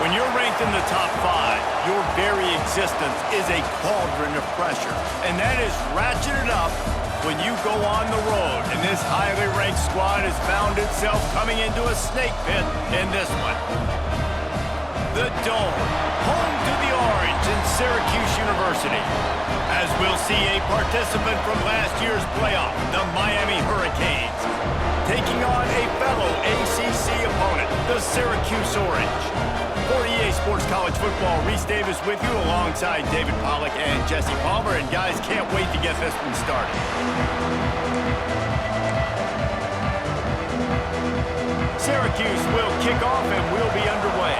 When you're ranked in the top 5, your very existence is a cauldron of pressure. And that is ratcheted up when you go on the road. And this highly ranked squad has found itself coming into a snake pit in this one. The Dome, home to the Orange in Syracuse University. As we'll see a participant from last year's playoff, the Miami Hurricanes, taking on a fellow ACC opponent, the Syracuse Orange. For EA Sports College Football, Reese Davis with you alongside David Pollack and Jesse Palmer. And guys, can't wait to get this one started. Syracuse will kick off and we'll be underway.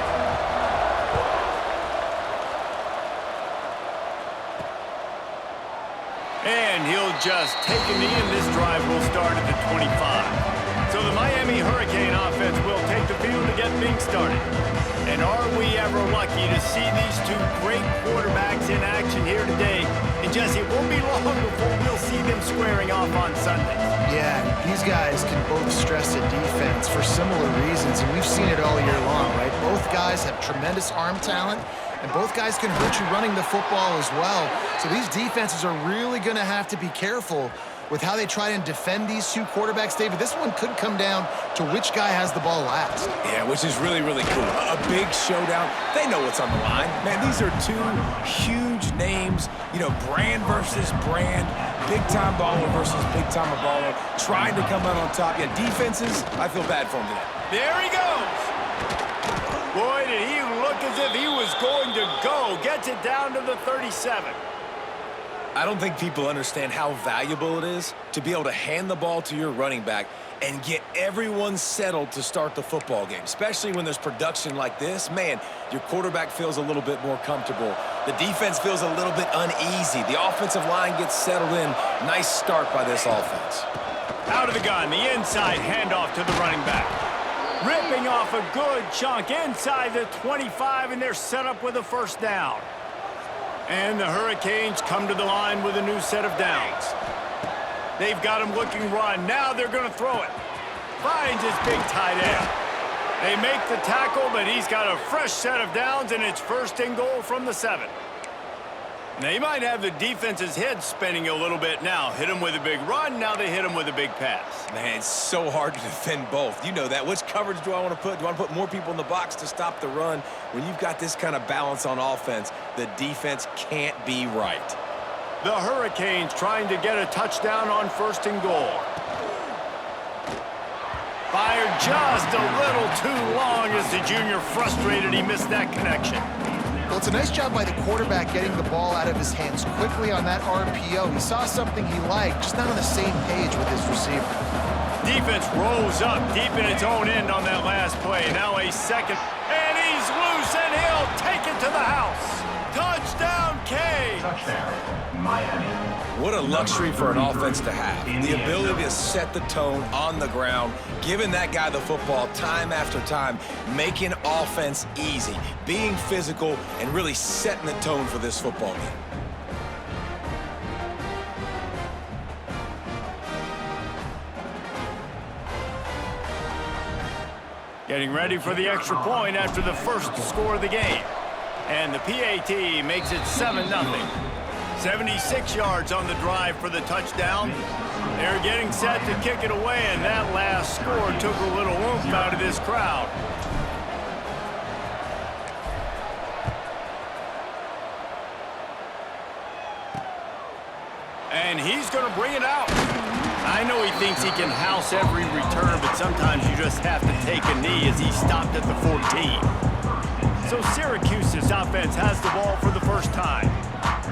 And he'll just take a knee, and this drive will start at the 25. So the Miami Hurricane offense will take the field to get things started. And are we ever lucky to see these two great quarterbacks in action here today? And Jesse, it won't be long before we'll see them squaring off on Sunday. Yeah, these guys can both stress a defense for similar reasons, and we've seen it all year long, right? Both guys have tremendous arm talent, and both guys can hurt you running the football as well. So these defenses are really going to have to be careful with how they try and defend these two quarterbacks. David, this one could come down to which guy has the ball last. Yeah, which is really, really cool. A big showdown. They know what's on the line. Man, these are two huge names, you know, brand versus brand, big-time baller versus big-time baller, trying to come out on top. Yeah, defenses, I feel bad for them today. There he goes. Boy, did he look as if he was going to go. Gets it down to the 37. I don't think people understand how valuable it is to be able to hand the ball to your running back and get everyone settled to start the football game, especially when there's production like this. Man, your quarterback feels a little bit more comfortable. The defense feels a little bit uneasy. The offensive line gets settled in. Nice start by this offense. Out of the gun, the inside handoff to the running back. Ripping off a good chunk inside the 25, and they're set up with a first down. And the Hurricanes come to the line with a new set of downs. They've got him looking run. Now they're going to throw it. Finds his big tight end. They make the tackle, but he's got a fresh set of downs, and it's first and goal from the 7. They might have the defense's head spinning a little bit now. Hit him with a big run, now they hit him with a big pass. Man, it's so hard to defend both. You know that. Which coverage do I want to put? Do I want to put more people in the box to stop the run? When you've got this kind of balance on offense, the defense can't be right. The Hurricanes trying to get a touchdown on first and goal. Fired just a little too long as the junior frustrated he missed that connection. Well, it's a nice job by the quarterback getting the ball out of his hands quickly on that RPO. He saw something he liked, just not on the same page with his receiver. Defense rose up deep in its own end on that last play. Now a second, and he's loose, and he'll take it to the house. Touchdown, Canes! Touchdown, Miami. What a luxury for an offense to have. The ability to set the tone on the ground, giving that guy the football time after time, making offense easy, being physical, and really setting the tone for this football game. Getting ready for the extra point after the first score of the game. And the PAT makes it 7-0. 76 yards on the drive for the touchdown. They're getting set to kick it away, and that last score took a little oomph out of this crowd. And he's going to bring it out. I know he thinks he can house every return, but sometimes you just have to take a knee as he stopped at the 14. So Syracuse's offense has the ball for the first time.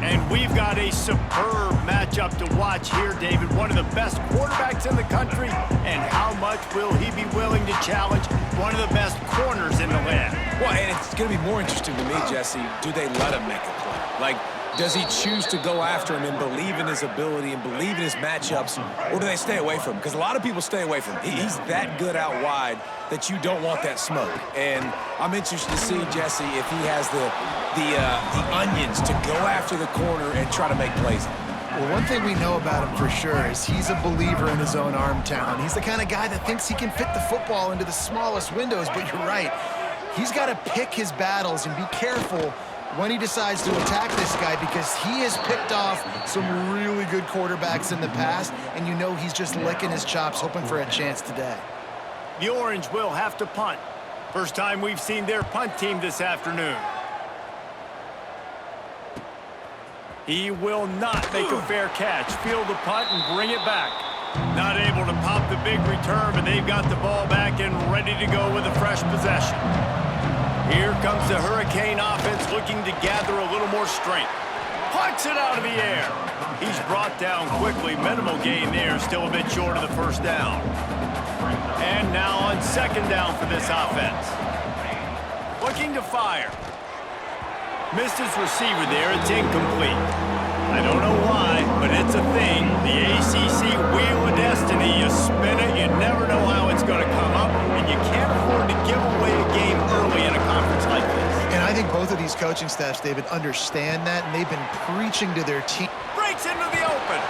And we've got a superb matchup to watch here, David. One of the best quarterbacks in the country. And how much will he be willing to challenge one of the best corners in the land? Well, and it's going to be more interesting to me, Jesse, do they let him make a play? Like, does he choose to go after him and believe in his ability and believe in his matchups, or do they stay away from him? Because a lot of people stay away from him. He's that good out wide that you don't want that smoke. And I'm interested to see, Jesse, if he has the onions to go after the corner and try to make plays. Well, one thing we know about him for sure is he's a believer in his own arm talent. He's the kind of guy that thinks he can fit the football into the smallest windows, but you're right. He's got to pick his battles and be careful when he decides to attack this guy, because he has picked off some really good quarterbacks in the past, and you know he's just licking his chops, hoping for a chance today. The Orange will have to punt. First time we've seen their punt team this afternoon. He will not make a fair catch. Field the punt and bring it back. Not able to pop the big return, but they've got the ball back and ready to go with a fresh possession. Here comes the Hurricane offense looking to gather a little more strength. Plucks it out of the air. He's brought down quickly. Minimal gain there, still a bit short of the first down. And now on second down for this offense. Looking to fire. Missed his receiver there. It's incomplete. I don't know why, but it's a thing. The ACC Wheel of Destiny. You spin it, you never know how it's going to come up, and you can't afford to give away a game early in a conference like this. And I think both of these coaching staffs, David, understand that, and they've been preaching to their team. Breaks into the open.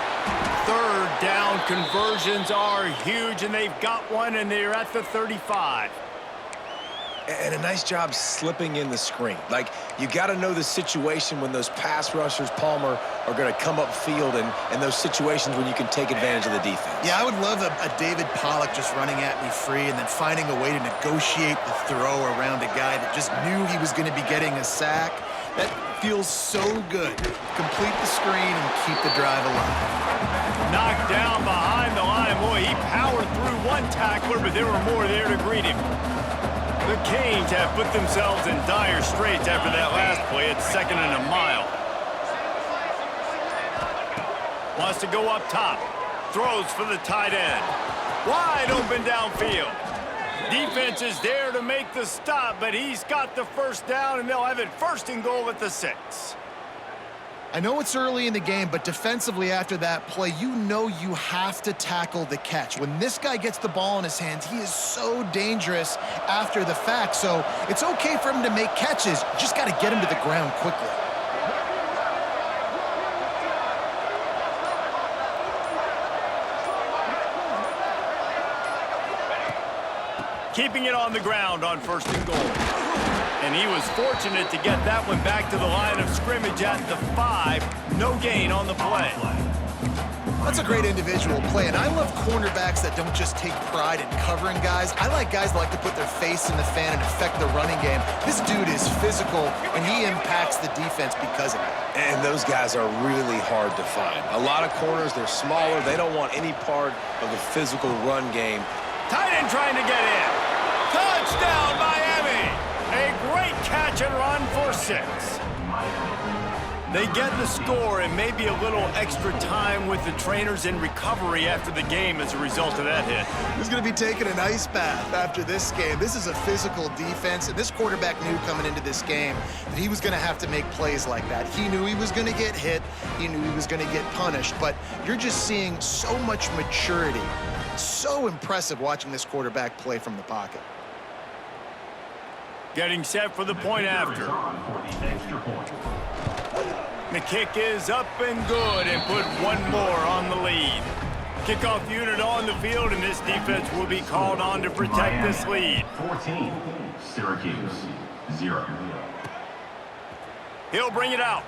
Third down conversions are huge, and they've got one, and they're at the 35. And a nice job slipping in the screen. Like, you got to know the situation when those pass rushers, Palmer, are going to come upfield, and those situations when you can take advantage of the defense. Yeah, I would love a David Pollock just running at me free and then finding a way to negotiate the throw around a guy that just knew he was going to be getting a sack. That feels so good. Complete the screen and keep the drive alive. Knocked down behind the line. Boy, he powered through one tackler, but there were more there to greet him. The Canes have put themselves in dire straits after that last play. It's second and a mile. Wants to go up top. Throws for the tight end. Wide open downfield. Defense is there to make the stop, but he's got the first down, and they'll have it first and goal at the 6. I know it's early in the game, but defensively after that play, you know you have to tackle the catch. When this guy gets the ball in his hands, he is so dangerous after the fact. So it's okay for him to make catches. You just got to get him to the ground quickly. Keeping it on the ground on first and goal. And he was fortunate to get that one back to the line of scrimmage at the 5. No gain on the play. That's a great individual play, and I love cornerbacks that don't just take pride in covering guys. I like guys that like to put their face in the fan and affect the running game. This dude is physical, and he impacts the defense because of it. And those guys are really hard to find. A lot of corners, they're smaller. They don't want any part of the physical run game. Tight end trying to get in. Touchdown, Miami! A great catch and run for 6. They get the score and maybe a little extra time with the trainers in recovery after the game as a result of that hit. He's going to be taking an ice bath after this game. This is a physical defense, and this quarterback knew coming into this game that he was going to have to make plays like that. He knew he was going to get hit. He knew he was going to get punished, but you're just seeing so much maturity. So impressive watching this quarterback play from the pocket. Getting set for the point after. The kick is up and good and put one more on the lead. Kickoff unit on the field, and this defense will be called on to protect this lead. 14, Syracuse 0. He'll bring it out.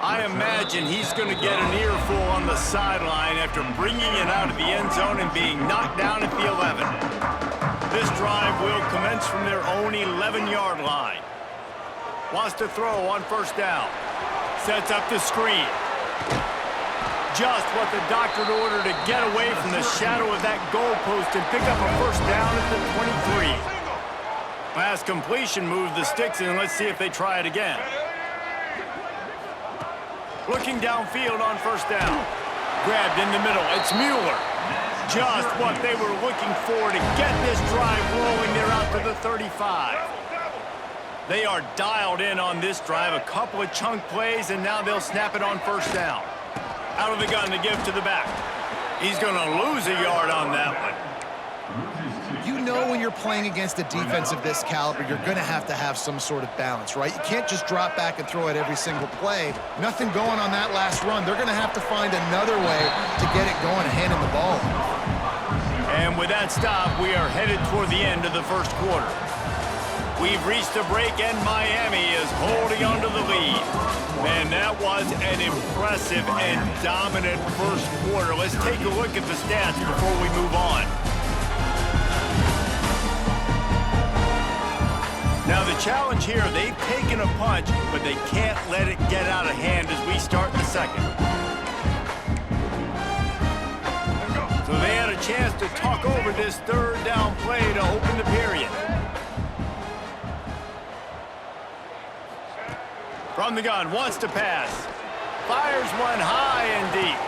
I imagine he's going to get an earful on the sideline after bringing it out of the end zone and being knocked down at the 11. This drive will commence from their own 11-yard line. Wants to throw on first down. Sets up the screen. Just what the doctor ordered to get away from the shadow of that goalpost and pick up a first down at the 23. Pass completion moved the sticks, and let's see if they try it again. Looking downfield on first down. Grabbed in the middle. It's Mueller. Just what they were looking for to get this drive rolling. They're out to the 35. They are dialed in on this drive. A couple of chunk plays, and now they'll snap it on first down. Out of the gun to give to the back. He's going to lose a yard on that one. You know when you're playing against a defense of this caliber, you're going to have some sort of balance, right? You can't just drop back and throw it every single play. Nothing going on that last run. They're going to have to find another way to get it going and handing the ball. And And with that stop, we are headed toward the end of the first quarter. We've reached a break, and Miami is holding on to the lead. Man, that was an impressive and dominant first quarter. Let's take a look at the stats before we move on. Now, the challenge here, they've taken a punch, but they can't let it get out of hand as we start the second. So they had a chance to talk over this third down play to open the period. From the gun, wants to pass. Fires one high and deep.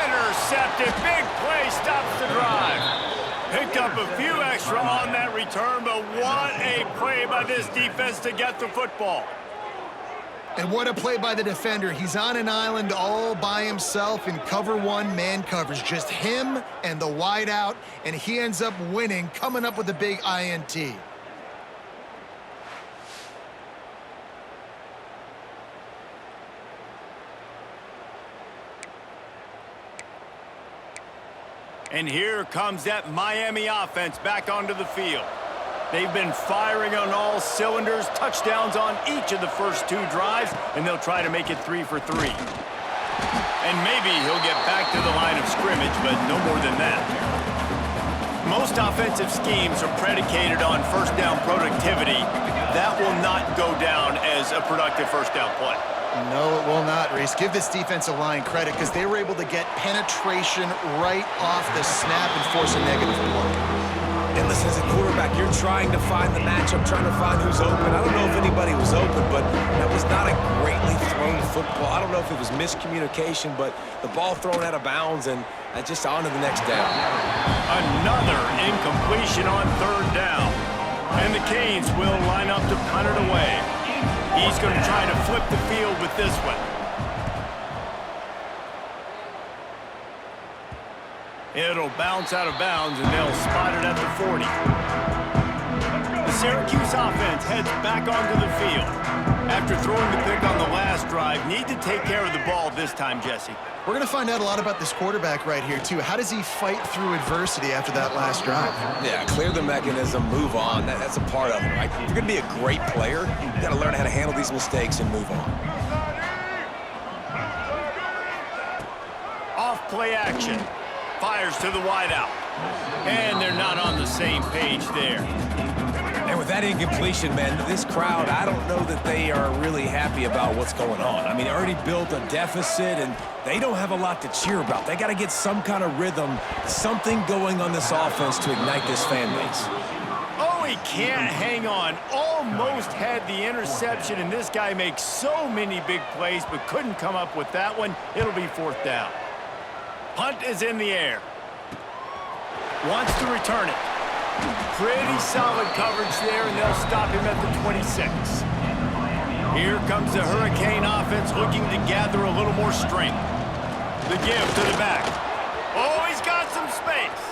Intercepted, big play, stops the drive. Picked up a few extra on that return, but what a play by this defense to get the football. And what a play by the defender. He's on an island all by himself in cover one man coverage. Just him and the wide out, and he ends up winning, coming up with a big INT. And here comes that Miami offense back onto the field. They've been firing on all cylinders, touchdowns on each of the first two drives, and they'll try to make it 3 for 3. And maybe he'll get back to the line of scrimmage, but no more than that. Most offensive schemes are predicated on first down productivity. That will not go down as a productive first down play. No, it will not, Reese. Give this defensive line credit because they were able to get penetration right off the snap and force a negative play. And listen, as a quarterback, you're trying to find the matchup, trying to find who's open. I don't know if anybody was open, but that was not a greatly thrown football. I don't know if it was miscommunication, but the ball thrown out of bounds and just on to the next down. Another incompletion on third down. And the Canes will line up to punt it away. He's going to try to flip the field with this one. It'll bounce out of bounds, and they'll spot it at the 40. The Syracuse offense heads back onto the field. After throwing the pick on the last drive, need to take care of the ball this time, Jesse. We're going to find out a lot about this quarterback right here, too. How does he fight through adversity after that last drive? Yeah, clear the mechanism, move on. That's a part of it, right? If you're going to be a great player, you got to learn how to handle these mistakes and move on. Off play action. Fires to the wideout. And they're not on the same page there. And with that incompletion, man, this crowd, I don't know that they are really happy about what's going on. I mean, already built a deficit, and they don't have a lot to cheer about. They got to get some kind of rhythm, something going on this offense to ignite this fan base. Oh, he can't hang on. Almost had the interception, and this guy makes so many big plays, but couldn't come up with that one. It'll be fourth down. Punt is in the air. Wants to return it. Pretty solid coverage there, and they'll stop him at the 26. Here comes the Hurricane offense looking to gather a little more strength. The give to the back. Oh, he's got some space.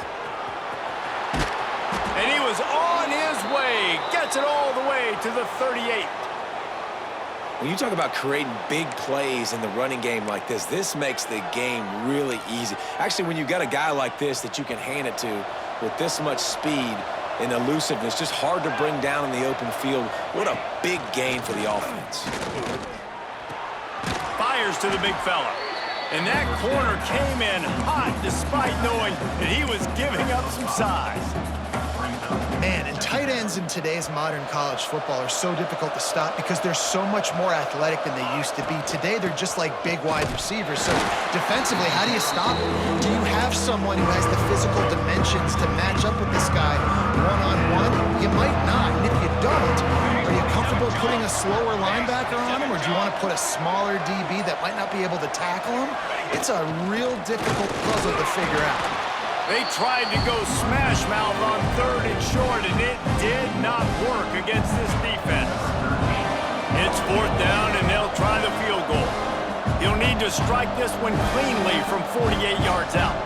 And he was on his way. Gets it all the way to the 38. When you talk about creating big plays in the running game like this makes the game really easy. Actually, when you've got a guy like this that you can hand it to with this much speed and elusiveness, just hard to bring down in the open field. What a big game for the offense. Fires to the big fella. And that corner came in hot despite knowing that he was giving up some size. Man, and tight ends in today's modern college football are so difficult to stop because they're so much more athletic than they used to be. Today, they're just like big wide receivers. So defensively, how do you stop it? Do you have someone who has the physical dimensions to match up with this guy one-on-one? You might not. And if you don't, are you comfortable putting a slower linebacker on him, or do you want to put a smaller DB that might not be able to tackle him? It's a real difficult puzzle to figure out. They tried to go smash mouth on third and short, and it did not work against this defense. It's fourth down, and they'll try the field goal. He'll need to strike this one cleanly from 48 yards out.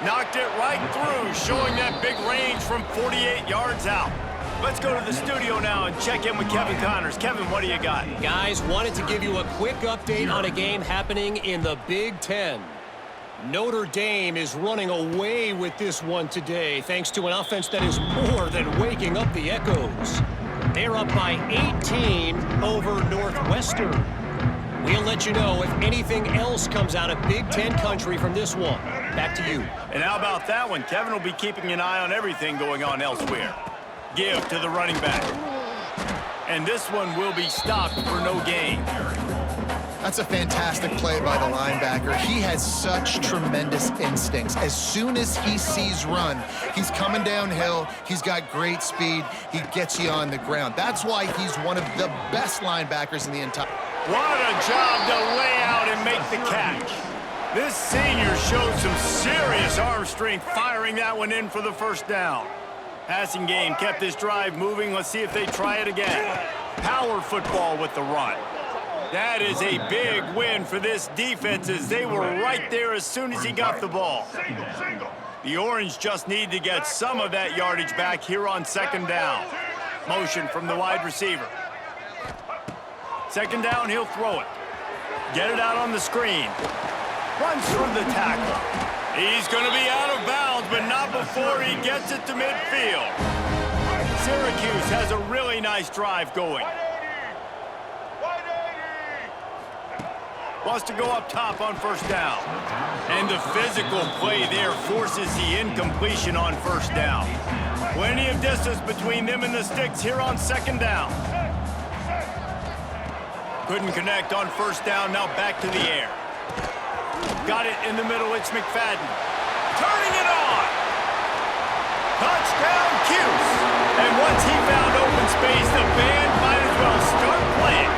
Knocked it right through, showing that big range from 48 yards out. Let's go to the studio now and check in with Kevin Connors. Kevin, what do you got? Guys, wanted to give you a quick update on a game happening in the Big Ten. Notre Dame is running away with this one today thanks to an offense that is more than waking up the echoes. They're up by 18 over Northwestern. We'll let you know if anything else comes out of Big Ten country from this one. Back to you. And how about that one? Kevin will be keeping an eye on everything going on elsewhere. Give to the running back. And this one will be stopped for no gain. That's a fantastic play by the linebacker. He has such tremendous instincts. As soon as he sees run, he's coming downhill. He's got great speed. He gets you on the ground. That's why he's one of the best linebackers in the entire... What a job to lay out and make the catch. This senior showed some serious arm strength firing that one in for the first down. Passing game kept this drive moving. Let's see if they try it again. Power football with the run. That is a big win for this defense as they were right there as soon as he got the ball. The Orange just need to get some of that yardage back here on second down. Motion from the wide receiver. Second down, he'll throw it. Get it out on the screen. Runs through the tackle. He's going to be out of bounds, but not before he gets it to midfield. Syracuse has a really nice drive going. Wants to go up top on first down. And the physical play there forces the incompletion on first down. Plenty of distance between them and the sticks here on second down. Couldn't connect on first down, now back to the air. Got it in the middle, it's McFadden. Turning it on! Touchdown, Cuse! And once he found open space, the band might as well start playing.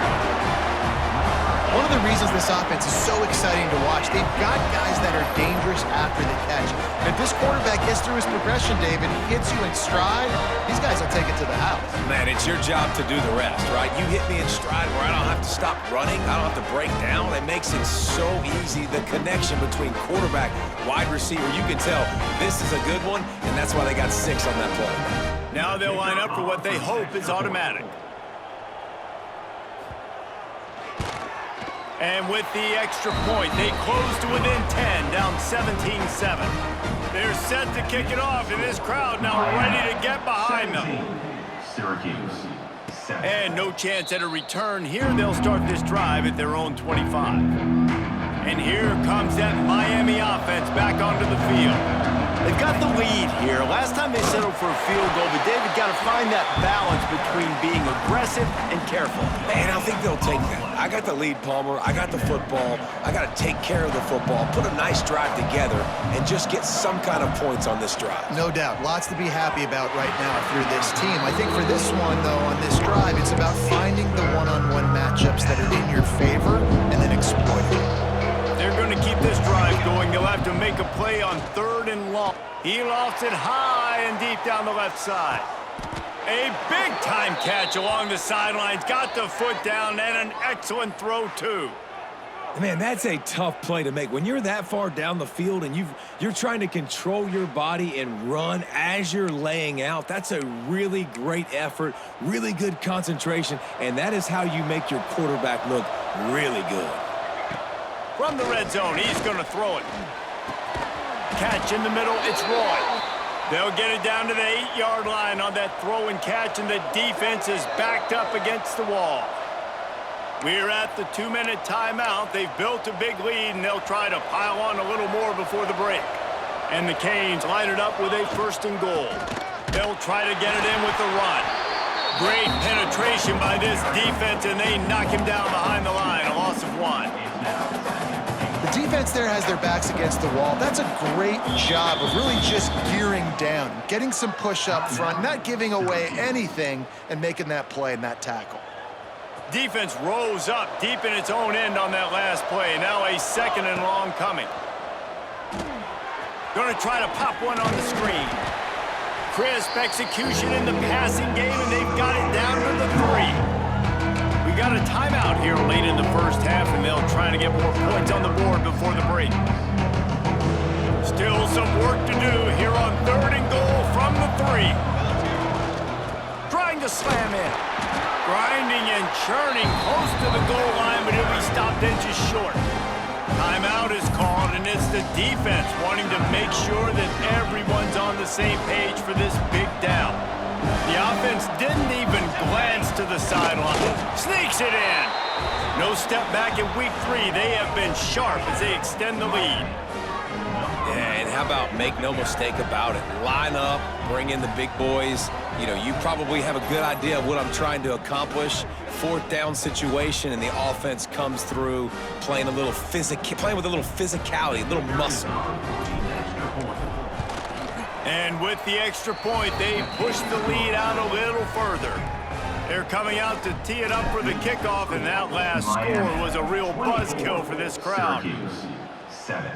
One of the reasons this offense is so exciting to watch, they've got guys that are dangerous after the catch. And if this quarterback gets through his progression, David, hits you in stride, these guys will take it to the house. Man, it's your job to do the rest, right? You hit me in stride where I don't have to stop running. I don't have to break down. It makes it so easy. The connection between quarterback, wide receiver, you can tell this is a good one, and that's why they got 6 on that play. Now they'll line up for what they hope is automatic. And with the extra point, they close to within 10, down 17-7. They're set to kick it off, and this crowd now ready to get behind them. Syracuse, 7. And no chance at a return here. They'll start this drive at their own 25. And here comes that Miami offense back onto the field. They've got the lead here. Last time they settled for a field goal, but David got to find that balance between being aggressive and careful. Man, I think they'll take that. I got the lead, Palmer. I got the football. I got to take care of the football, put a nice drive together, and just get some kind of points on this drive. No doubt. Lots to be happy about right now through this team. I think for this one, though, on this drive, it's about finding the one-on-one matchups that are in your favor and then exploiting them. They're going to keep this drive going. They'll have to make a play on 3rd and long. He lofts it high and deep down the left side. A big-time catch along the sidelines. Got the foot down and an excellent throw, too. Man, that's a tough play to make. When you're that far down the field and you're trying to control your body and run as you're laying out, that's a really great effort, really good concentration, and that is how you make your quarterback look really good. From the red zone, he's going to throw it. Catch in the middle, it's Roy. They'll get it down to the 8-yard line on that throw and catch, and the defense is backed up against the wall. We're at the 2-minute timeout. They've built a big lead, and they'll try to pile on a little more before the break. And the Canes line it up with a 1st and goal. They'll try to get it in with the run. Great penetration by this defense, and they knock him down behind the line, a loss of 1. The defense there has their backs against the wall. That's a great job of really just gearing down, getting some push up front, not giving away anything, and making that play and that tackle. Defense rose up deep in its own end on that last play. Now a 2nd and long coming. Going to try to pop one on the screen. Crisp execution in the passing game, and they've got it down to the 3. We got a timeout here late in the first half, and they'll try to get more points on the board before the break. Still some work to do here on 3rd and goal from the 3. to slam in. Grinding and churning close to the goal line, but he'll be stopped inches short. Timeout is called, and it's the defense wanting to make sure that everyone's on the same page for this big down. The offense didn't even glance to the sideline. Sneaks it in. No step back in week 3. They have been sharp as they extend the lead. Yeah, and how about make no mistake about it? Line up, bring in the big boys. You know, you probably have a good idea of what I'm trying to accomplish. 4th down situation, and the offense comes through playing with a little physicality, a little muscle. And with the extra point, they push the lead out a little further. They're coming out to tee it up for the kickoff, and that last score was a real buzzkill for this crowd. Syracuse, 7.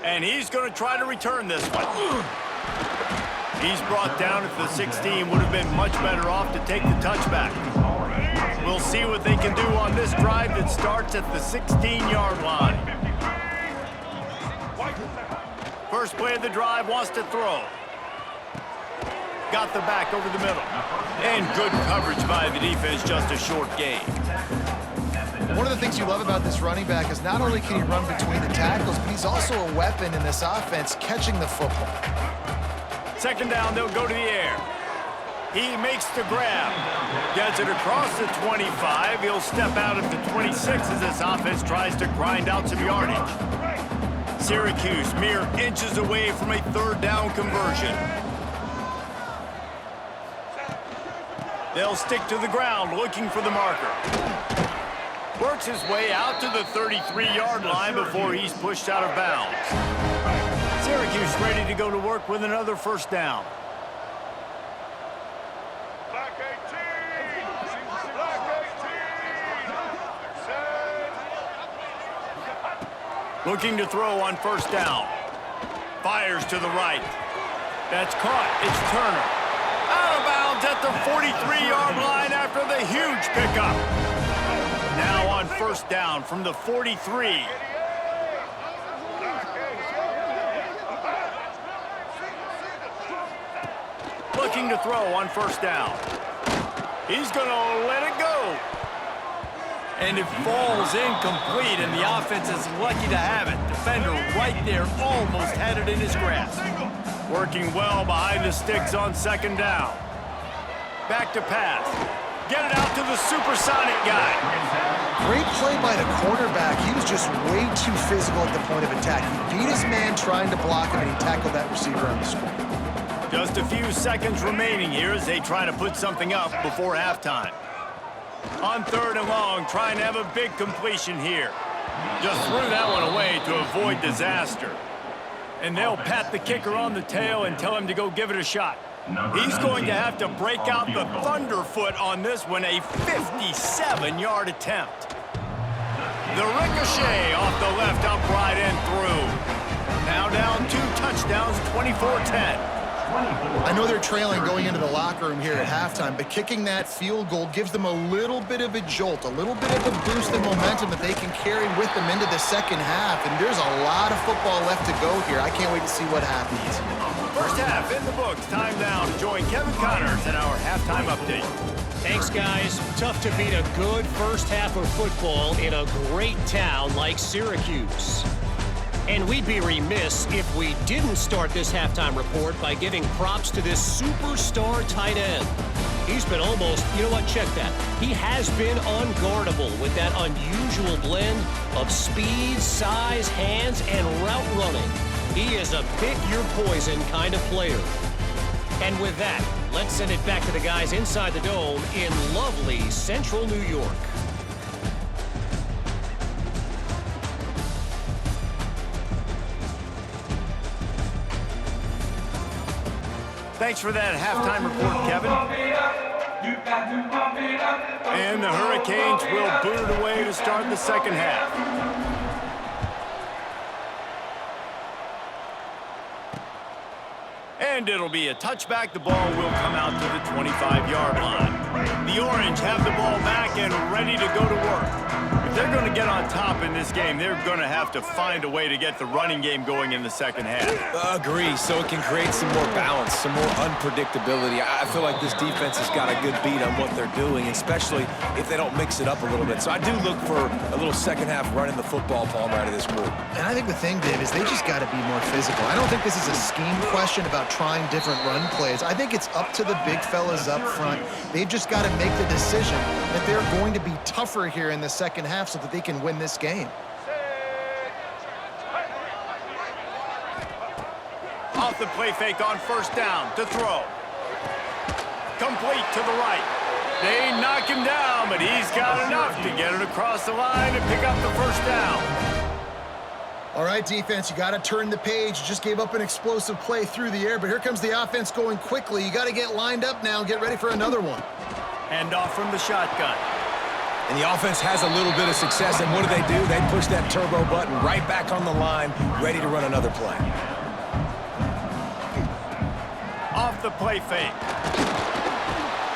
And he's going to try to return this one. He's brought down at the 16. Would have been much better off to take the touchback. We'll see what they can do on this drive that starts at the 16-yard line. First play of the drive, wants to throw. Got the back over the middle. And good coverage by the defense, just a short gain. One of the things you love about this running back is not only can he run between the tackles, but he's also a weapon in this offense catching the football. Second down, they'll go to the air. He makes the grab. Gets it across the 25. He'll step out at the 26 as this offense tries to grind out some yardage. Syracuse mere inches away from a 3rd down conversion. They'll stick to the ground looking for the marker. Works his way out to the 33-yard line before he's pushed out of bounds. Syracuse ready to go to work with another first down. Looking to throw on first down. Fires to the right. That's caught. It's Turner. Out of bounds at the 43-yard line after the huge pickup. Now on first down from the 43. Looking to throw on first down. He's going to let it go. And it falls incomplete, and the offense is lucky to have it. Defender right there almost had it in his grasp. Working well behind the sticks on second down. Back to pass. Get it out to the supersonic guy. Great play by the quarterback. He was just way too physical at the point of attack. He beat his man trying to block him, and he tackled that receiver on the screen. Just a few seconds remaining here as they try to put something up before halftime. On 3rd and long, trying to have a big completion here. Just threw that one away to avoid disaster. And they'll pat the kicker on the tail and tell him to go give it a shot. He's going to have to break out the thunderfoot on this one, a 57-yard attempt. The ricochet off the left upright and through. Now down 2 touchdowns, 24-10. I know they're trailing going into the locker room here at halftime, but kicking that field goal gives them a little bit of a jolt, a little bit of a boost in momentum that they can carry with them into the second half. And there's a lot of football left to go here. I can't wait to see what happens. First half in the books. Time now to join Kevin Connors in our halftime update. Thanks, guys. Tough to beat a good first half of football in a great town like Syracuse. And we'd be remiss if we didn't start this halftime report by giving props to this superstar tight end. He's been almost, you know what, check that. He has been unguardable with that unusual blend of speed, size, hands, and route running. He is a pick-your-poison kind of player. And with that, let's send it back to the guys inside the Dome in lovely central New York. Thanks for that halftime report, Kevin. And the Hurricanes will boot it away to start the second half. And it'll be a touchback. The ball will come out to the 25-yard line. The Orange have the ball back and ready to go to work. if they're going to get on top in this game, they're going to have to find a way to get the running game going in the second half. Agree, so it can create some more balance, some more unpredictability. I feel like this defense has got a good beat on what they're doing, especially if they don't mix it up a little bit. So I do look for a little second half running the football, Palmer, out of this group. And I think the thing, Dave, is they just got to be more physical. I don't think this is a scheme question about trying different run plays. I think it's up to the big fellas up front. They've just got to make the decision that they're going to be tougher here in the second half so that they can win this game. Off the play fake on first down to throw. Complete to the right. They knock him down, but he's got enough to get it across the line and pick up the first down. All right, defense, you got to turn the page. You just gave up an explosive play through the air, but here comes the offense going quickly. You got to get lined up now and get ready for another one. Hand off from the shotgun. And the offense has a little bit of success, and what do? They push that turbo button right back on the line, ready to run another play. Off the play fake.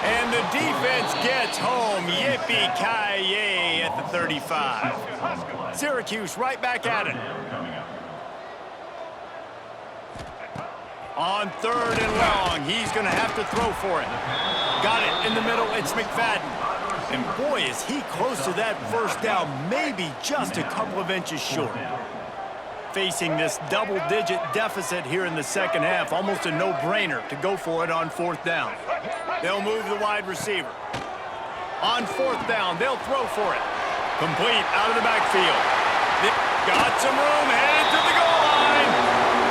And the defense gets home. Yippee-ki-yay at the 35. Syracuse right back at it. On third and long, he's going to have to throw for it. Got it in the middle. It's McFadden. And boy, is he close to that first down, maybe just a couple of inches short. Facing this double-digit deficit here in the second half, almost a no-brainer to go for it on fourth down. They'll move the wide receiver. On fourth down, they'll throw for it. Complete out of the backfield. They got some room, headed to the goal line.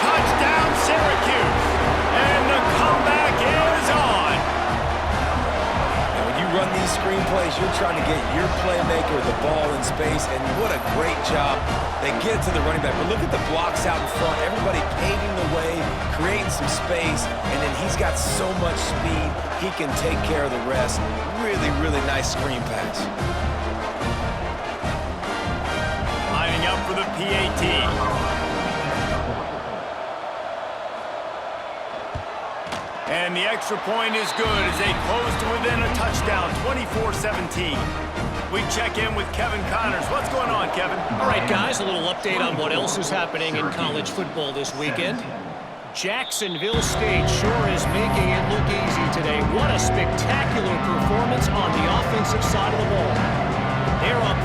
Touchdown, Syracuse. And the comeback is on. Now, when you run these screen plays, you're trying to get your playmaker the ball in space, and what a great job. They get it to the running back, but look at the blocks out in front. Everybody paving the way, creating some space, and then he's got so much speed, he can take care of the rest. Really, really nice screen pass. Lining up for the PAT. And the extra point is good as they close to within a touchdown, 24-17. We check in with Kevin Connors. What's going on, Kevin? All right, guys, a little update on what else is happening in college football this weekend. Jacksonville State sure is making it look easy today. What a spectacular performance on the offensive side of the ball. They're up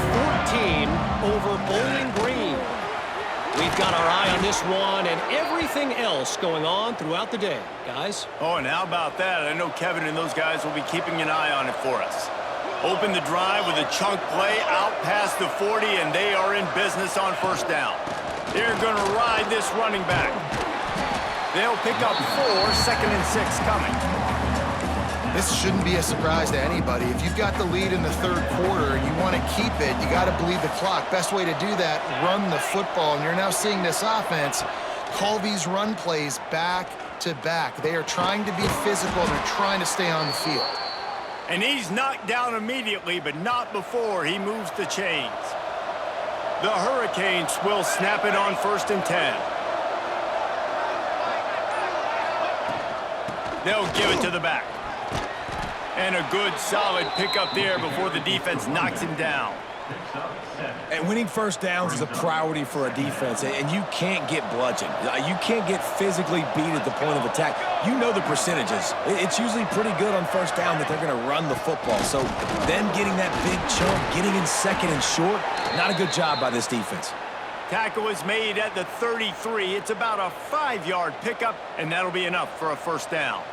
14 over Bowling Green. We've got our eye on this one and everything else going on throughout the day, guys. Oh, and how about that? I know Kevin and those guys will be keeping an eye on it for us. Open the drive with a chunk play out past the 40, and they are in business on first down. They're going to ride this running back. They'll pick up 4, second and 6 coming. This shouldn't be a surprise to anybody. If you've got the lead in the third quarter and you want to keep it, you got to bleed the clock. Best way to do that, run the football. And you're now seeing this offense call these run plays back to back. They are trying to be physical, and they're trying to stay on the field. And he's knocked down immediately, but not before he moves the chains. The Hurricanes will snap it on first and 10. They'll give it to the back. And a good, solid pickup there before the defense knocks him down. And winning first downs is a priority for a defense, and you can't get bludgeoned. You can't get physically beat at the point of attack. You know the percentages. It's usually pretty good on first down that they're going to run the football. So them getting that big chunk, getting in second and short, not a good job by this defense. Tackle is made at the 33. It's about a 5-yard pickup, and that'll be enough for a first down.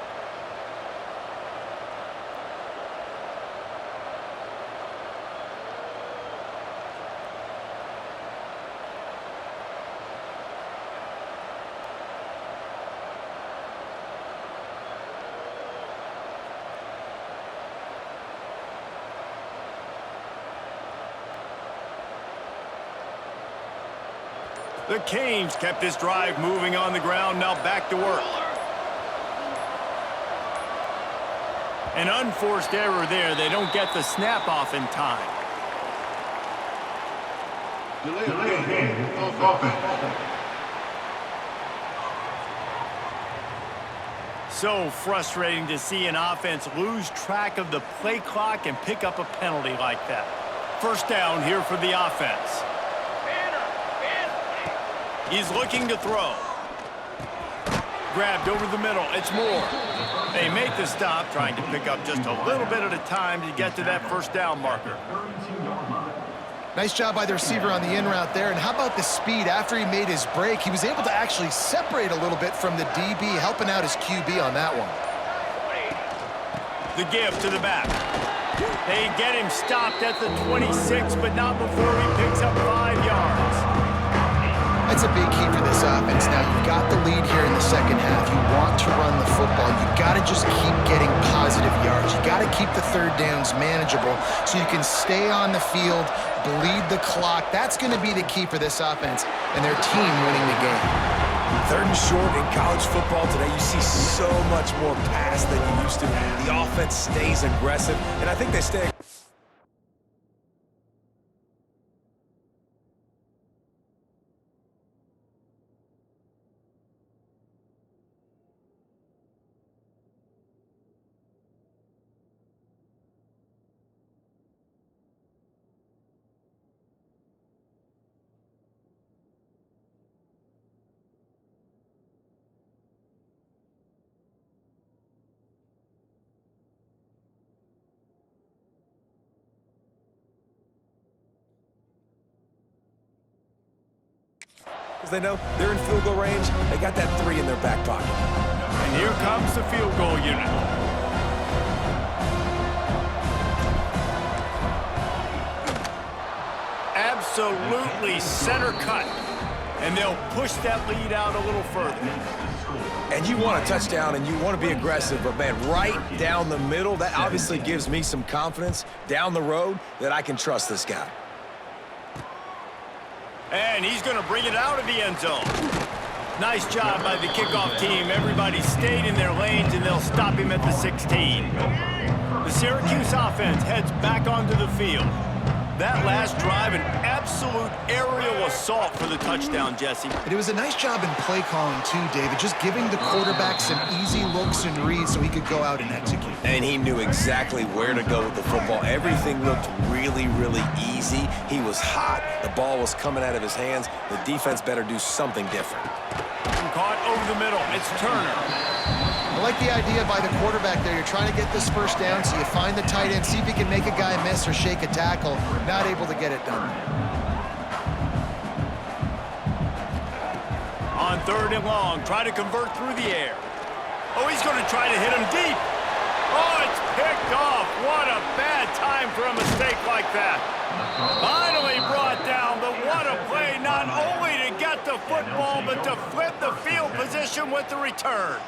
The Canes kept this drive moving on the ground, now back to work. An unforced error there. They don't get the snap off in time. Delayed game, offense. So frustrating to see an offense lose track of the play clock and pick up a penalty like that. First down here for the offense. He's looking to throw. Grabbed over the middle. It's Moore. They make the stop, trying to pick up just a little bit at a time to get to that first down marker. Nice job by the receiver on the in route there. And how about the speed? After he made his break, he was able to actually separate a little bit from the DB, helping out his QB on that one. The give to the back. They get him stopped at the 26, but not before he picks up 5 yards. That's a big key for this offense. Now, you've got the lead here in the second half. You want to run the football. You've got to just keep getting positive yards. You've got to keep the third downs manageable so you can stay on the field, bleed the clock. That's going to be the key for this offense and their team winning the game. Third and short in college football today, you see so much more pass than you used to. The offense stays aggressive, and I think they stay. Because they know they're in field goal range. They got that 3 in their back pocket. And here comes the field goal unit. Absolutely center cut. And they'll push that lead out a little further. And you want a touchdown and you want to be aggressive, but man, right down the middle, that obviously gives me some confidence down the road that I can trust this guy. And he's going to bring it out of the end zone. Nice job by the kickoff team. Everybody stayed in their lanes, and they'll stop him at the 16. The Syracuse offense heads back onto the field. That last drive, an absolute aerial assault for the touchdown, Jesse. And it was a nice job in play calling, too, David, just giving the quarterback some easy looks and reads so he could go out and execute. And he knew exactly where to go with the football. Everything looked really, really easy. He was hot. The ball was coming out of his hands. The defense better do something different. Caught over the middle. It's Turner. I like the idea by the quarterback there. You're trying to get this first down, so you find the tight end, see if he can make a guy miss or shake a tackle. Not able to get it done. On 3rd and long, try to convert through the air. Oh, he's going to try to hit him deep. Oh, it's picked off. What a bad time for a mistake like that. Finally brought down, but what a play, not only to get the football, but to flip the field position with the return.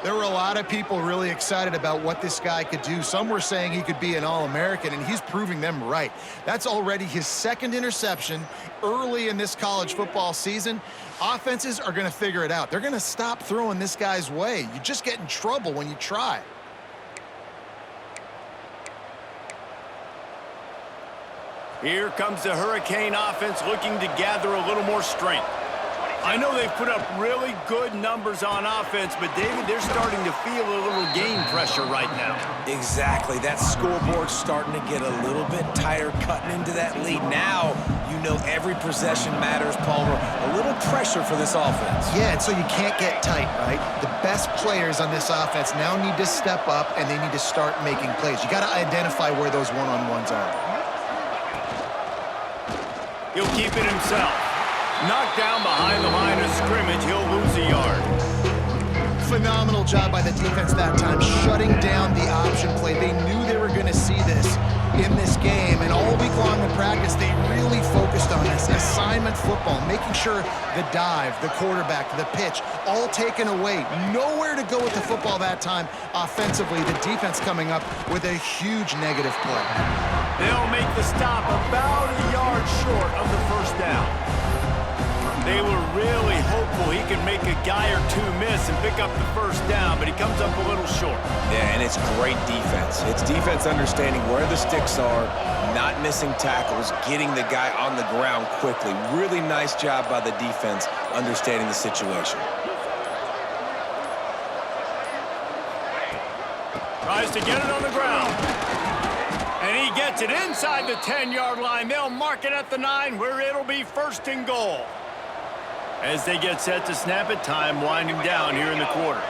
There were a lot of people really excited about what this guy could do. Some were saying he could be an All-American, and he's proving them right. That's already his 2nd interception early in this college football season. Offenses are going to figure it out. They're going to stop throwing this guy's way. You just get in trouble when you try. Here comes the Hurricane offense looking to gather a little more strength. I know they've put up really good numbers on offense, but, David, they're starting to feel a little game pressure right now. Exactly. That scoreboard's starting to get a little bit tighter, cutting into that lead. Now, you know every possession matters, Palmer. A little pressure for this offense. Yeah, and so you can't get tight, right? The best players on this offense now need to step up, and they need to start making plays. You got to identify where those one-on-ones are. He'll keep it himself. Knocked down behind the line of scrimmage, he'll lose a yard. Phenomenal job by the defense that time, shutting down the option play. They knew they were going to see this in this game, and all week long in practice, they really focused on this assignment football, making sure the dive, the quarterback, the pitch, all taken away. Nowhere to go with the football that time offensively. The defense coming up with a huge negative play. They'll make the stop about a yard short of the first down. They were really hopeful he could make a guy or two miss and pick up the first down, but he comes up a little short. Yeah, and it's great defense. It's defense understanding where the sticks are, not missing tackles, getting the guy on the ground quickly. Really nice job by the defense understanding the situation. Tries to get it on the ground. And he gets gets it inside the 10-yard line. They'll mark it at the 9, where it'll be 1st and goal. As they get set to snap it, time winding down here in the quarter.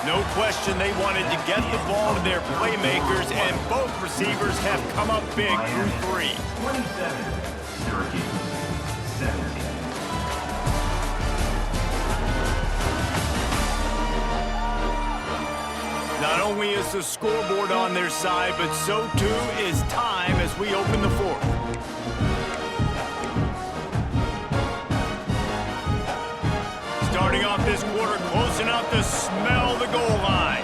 No question they wanted to get the ball to their playmakers, and both receivers have come up big through 3. 27, Syracuse, 17. Not only is the scoreboard on their side, but so too is time as we open the 4th. Starting off this quarter close enough to smell the goal line.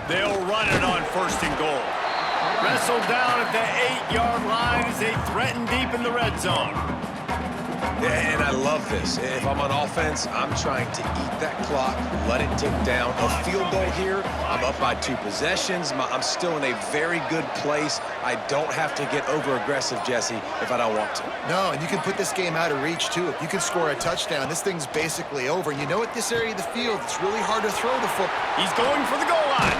They'll run it on 1st and goal. Wrestled down at the 8-yard line as they threaten deep in the red zone. And I love this. If I'm on offense, I'm trying to eat that clock, let it tick down. A field goal here, I'm up by 2 possessions. I'm still in a very good place. I don't have to get over-aggressive, Jesse, if I don't want to. No, and you can put this game out of reach, too. If you can score a touchdown, this thing's basically over. And you know, at this area of the field, it's really hard to throw the football. He's going for the goal line.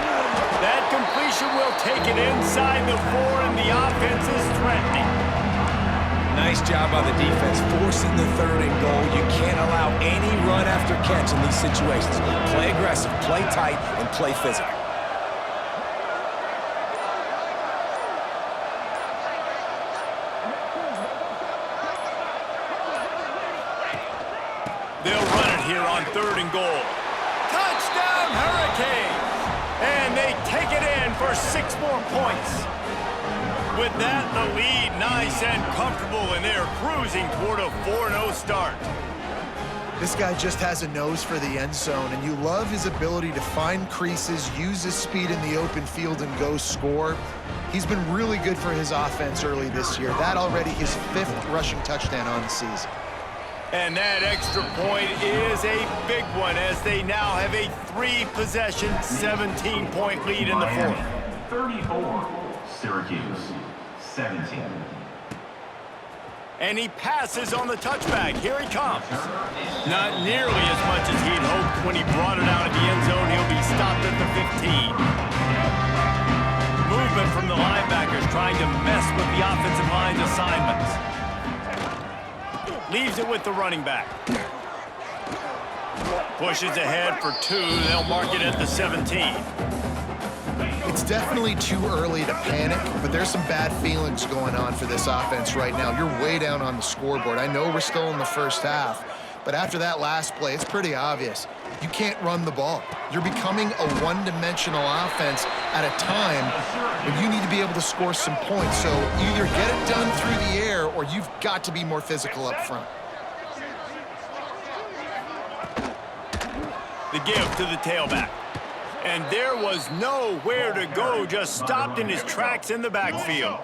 That completion will take it inside the 4, and the offense is threatening. Nice job by the defense, forcing the 3rd and goal. You can't allow any run after catch in these situations. Play aggressive, play tight, and play physical. They'll run it here on 3rd and goal. Touchdown, Hurricanes! And they take it in for 6 more points. With that, the lead nice and comfortable, and they're cruising toward a 4-0 start. This guy just has a nose for the end zone, and you love his ability to find creases, use his speed in the open field, and go score. He's been really good for his offense early this year. That already his 5th rushing touchdown on the season. And that extra point is a big one, as they now have a 3-possession, 17-point lead in the 4th. 34, Syracuse, 17. And he passes on the touchback. Here he comes. Not nearly as much as he'd hoped when he brought it out of the end zone. He'll be stopped at the 15. Movement from the linebackers trying to mess with the offensive line's assignments. Leaves it with the running back. Pushes ahead for 2. They'll mark it at the 17. It's definitely too early to panic, but there's some bad feelings going on for this offense right now. You're way down on the scoreboard. I know we're still in the first half, but after that last play, it's pretty obvious. You can't run the ball. You're becoming a one-dimensional offense at a time when you need to be able to score some points. So either get it done through the air or you've got to be more physical up front. The give to the tailback. And there was nowhere to go, just stopped in his tracks in the backfield.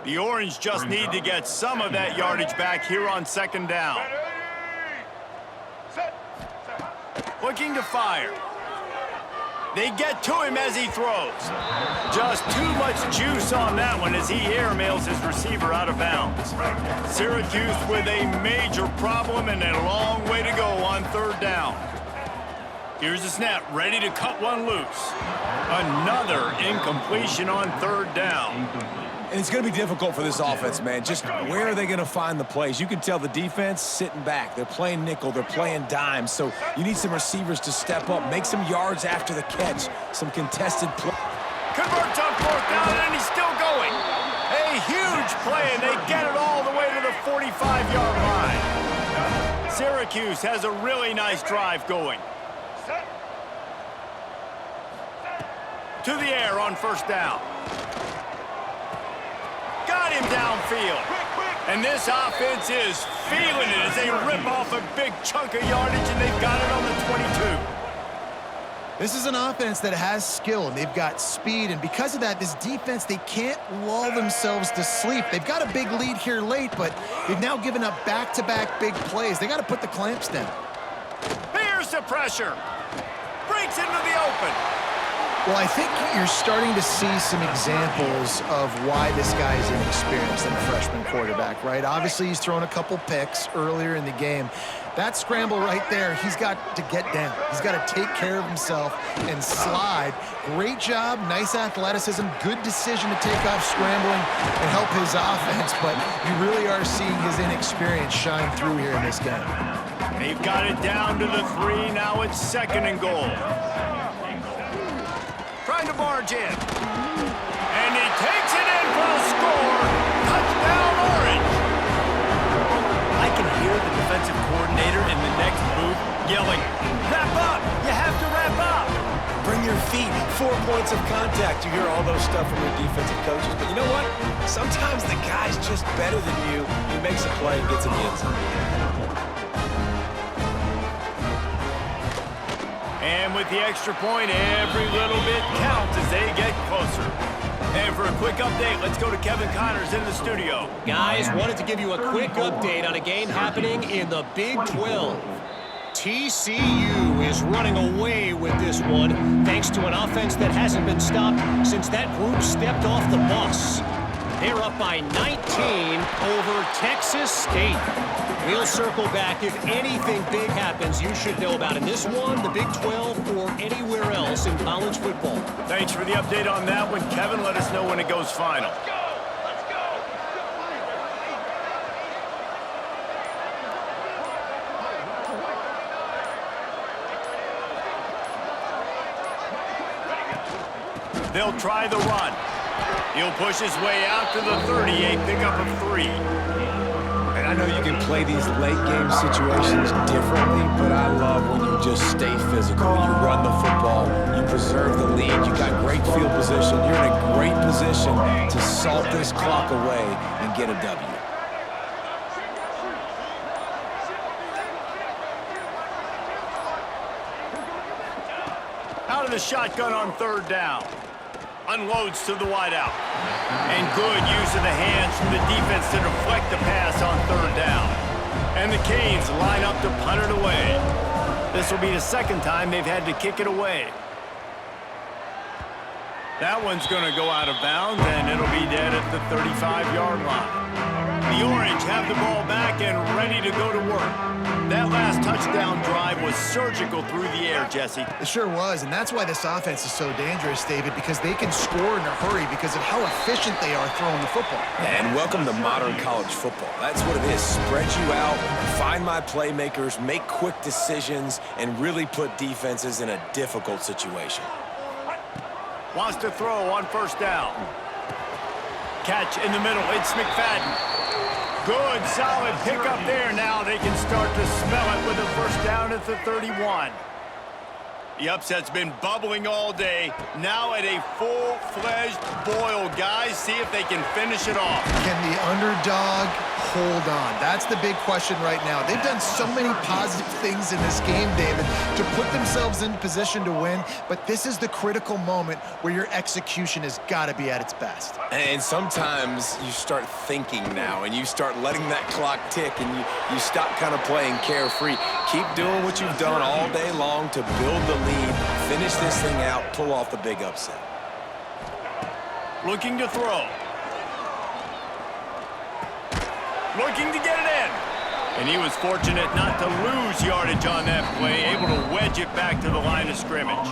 The Orange just need to get some of that yardage back here on 2nd down. Looking to fire. They get to him as he throws. Just too much juice on that one as he airmails his receiver out of bounds. Syracuse with a major problem and a long way to go on 3rd down. Here's the snap, ready to cut one loose. Another incompletion on 3rd down. And it's going to be difficult for this offense, man. Just where are they going to find the plays? You can tell the defense sitting back. They're playing nickel. They're playing dime. So you need some receivers to step up, make some yards after the catch, some contested play. Converts on 4th down, and he's still going. A huge play, and they get it all the way to the 45-yard line. Syracuse has a really nice drive going. To the air on 1st down. Got him downfield. And this offense is feeling it as they rip off a big chunk of yardage, and they've got it on the 22. This is an offense that has skill, and they've got speed, and because of that, this defense, they can't lull themselves to sleep. They've got a big lead here late, but they've now given up back-to-back big plays. They got to put the clamps down. Here's the pressure. Breaks into the open. Well, I think you're starting to see some examples of why this guy is inexperienced in a freshman quarterback, right? Obviously, he's thrown a couple picks earlier in the game. That scramble right there, he's got to get down. He's got to take care of himself and slide. Great job, nice athleticism, good decision to take off scrambling and help his offense, but you really are seeing his inexperience shine through here in this game. They've got it down to the 3. Now it's 2nd and goal. Trying to barge in. And he takes it in for the score. Touchdown, Orange. I can hear the defensive coordinator in the next booth yelling, "Wrap up! You have to wrap up!" Bring your feet, 4 points of contact. You hear all those stuff from your defensive coaches. But you know what? Sometimes the guy's just better than you. He makes a play and gets in the end zone. And with the extra point, every little bit counts as they get closer. And for a quick update, let's go to Kevin Connors in the studio. Guys, wanted to give you a quick update on a game happening in the Big 12. TCU is running away with this one thanks to an offense that hasn't been stopped since that group stepped off the bus. They're up by 19 over Texas State. We'll circle back if anything big happens you should know about in this one, the Big 12, or anywhere else in college football. Thanks for the update on that one, Kevin. Let us know when it goes final. They'll try the run. He'll push his way out to the 38, pickup of 3. And I know you can play these late game situations differently, but I love when you just stay physical. You run the football, you preserve the lead, you got great field position. You're in a great position to salt this clock away and get a W. Out of the shotgun on 3rd down. Unloads to the wideout. And good use of the hands from the defense to deflect the pass on 3rd down. And the Canes line up to punt it away. This will be the 2nd time they've had to kick it away. That one's going to go out of bounds, and it'll be dead at the 35-yard line. The Orange have the ball back and ready to go to work. That last touchdown drive was surgical through the air, Jesse. It sure was, and that's why this offense is so dangerous, David, because they can score in a hurry because of how efficient they are throwing the football. And welcome to modern college football. That's what it is. Spread you out, find my playmakers, make quick decisions, and really put defenses in a difficult situation. Wants to throw on 1st down. Catch in the middle. It's McFadden. Good, solid pickup there. Now they can start to smell it with a 1st down at the 31. The upset's been bubbling all day. Now at a full-fledged boil. Guys, see if they can finish it off. Can the underdog hold on? That's the big question right now. They've done so many positive things in this game, David, to put themselves in position to win, but this is the critical moment where your execution has got to be at its best. And sometimes you start thinking now, and you start letting that clock tick, and you stop kind of playing carefree. Keep doing what you've done all day long to build the lead, finish this thing out, pull off the big upset. Looking to throw. Looking to get it in. And he was fortunate not to lose yardage on that play, able to wedge it back to the line of scrimmage.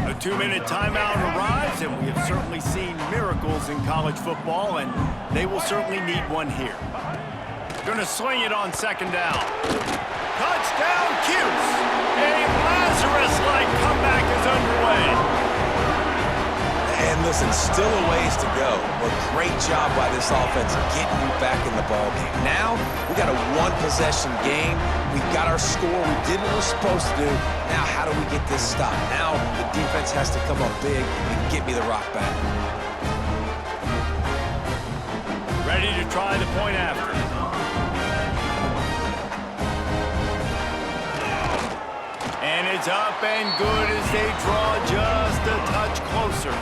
A 2-minute timeout arrives, and we have certainly seen miracles in college football, and they will certainly need one here. Going to swing it on 2nd down. Touchdown, Cuse! A Lazarus-like comeback is underway. And listen, still a ways to go, but great job by this offense getting you back in the ballgame. Now, we got a 1-possession game. We got our score. We did what we're supposed to do. Now, how do we get this stopped? Now, the defense has to come up big and get me the rock back. Ready to try the point after. And it's up and good as they draw just a touch closer.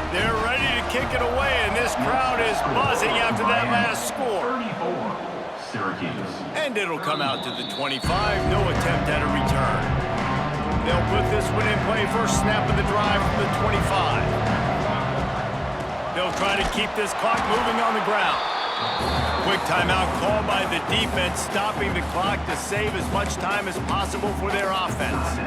They're ready to kick it away, and this crowd is buzzing after that last score. 34, Syracuse. And it'll come out to the 25. No attempt at a return. They'll put this one in play. First snap of the drive from the 25. They'll try to keep this clock moving on the ground. Quick timeout called by the defense, stopping the clock to save as much time as possible for their offense.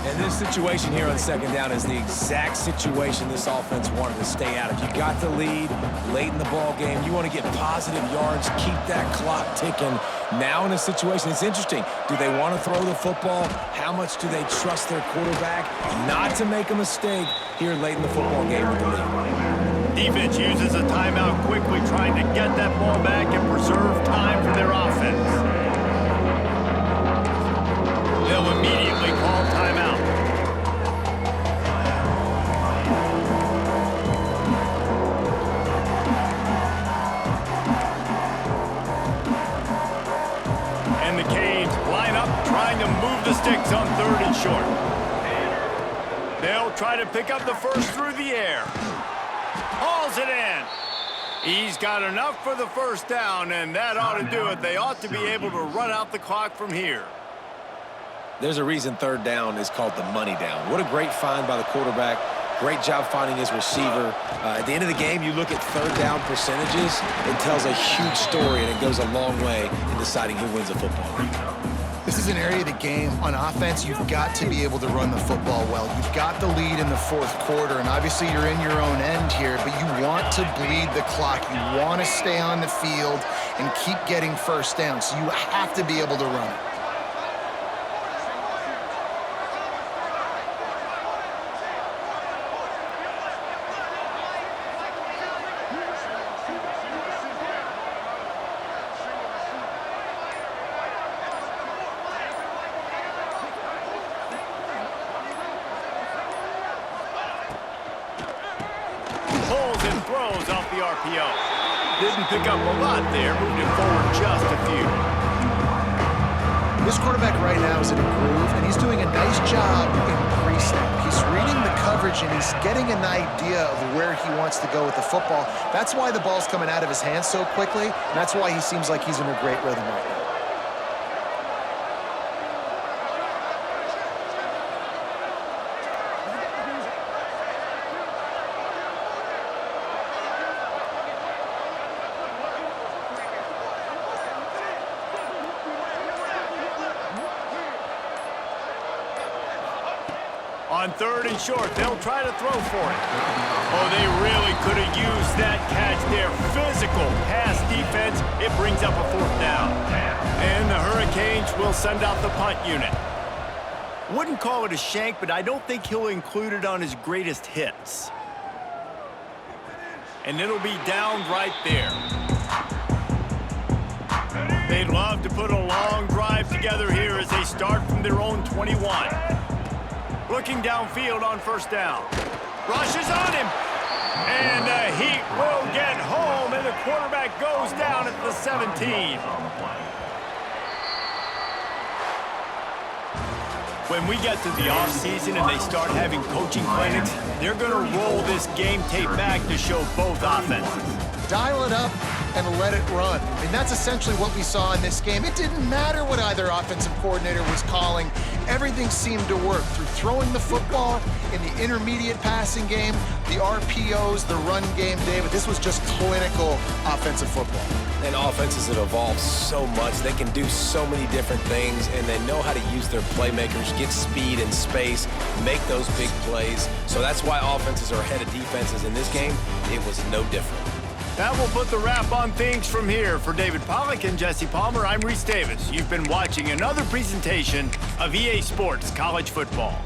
And this situation here on second down is the exact situation this offense wanted to stay out of. You got the lead late in the ball game. You want to get positive yards, keep that clock ticking. Now in a situation, it's interesting. Do they want to throw the football? How much do they trust their quarterback not to make a mistake here late in the football game with the lead? Defense uses a timeout quickly, trying to get that ball back and preserve time for their offense. They'll immediately call timeout. And the Canes line up, trying to move the sticks on 3rd and short. They'll try to pick up the first through the air. Hauls it in. He's got enough for the first down, and that ought to do it. They ought to be able to run out the clock from here. There's a reason 3rd down is called the money down. What a great find by the quarterback. Great job finding his receiver. At the end of the game, you look at 3rd down percentages. It tells a huge story, and it goes a long way in deciding who wins a football game. This is an area of the game. On offense, you've got to be able to run the football well. You've got the lead in the 4th quarter, and obviously you're in your own end here, but you want to bleed the clock. You want to stay on the field and keep getting first down, so you have to be able to run it. Pulls and throws off the RPO. Didn't pick up a lot there, moved it forward just a few. This quarterback right now is in a groove, and he's doing a nice job in pre-snap. He's reading the coverage, and he's getting an idea of where he wants to go with the football. That's why the ball's coming out of his hands so quickly, and that's why he seems like he's in a great rhythm right now. On 3rd and short, they'll try to throw for it. Oh, they really could have used that catch there. Physical pass defense. It brings up a 4th down. And the Hurricanes will send out the punt unit. Wouldn't call it a shank, but I don't think he'll include it on his greatest hits. And it'll be down right there. They'd love to put a long drive together here as they start from their own 21. Looking downfield on 1st down. Rushes on him. And the Heat will get home, and the quarterback goes down at the 17. When we get to the offseason and they start having coaching clinics, they're going to roll this game tape back to show both offenses. Dial it up and let it run. I mean, that's essentially what we saw in this game. It didn't matter what either offensive coordinator was calling. Everything seemed to work through throwing the football in the intermediate passing game, the RPOs, the run game, David. This was just clinical offensive football. And offenses have evolved so much. They can do so many different things, and they know how to use their playmakers, get speed and space, make those big plays. So that's why offenses are ahead of defenses. In this game, it was no different. That will put the wrap on things from here. For David Pollack and Jesse Palmer, I'm Reese Davis. You've been watching another presentation of EA Sports College Football.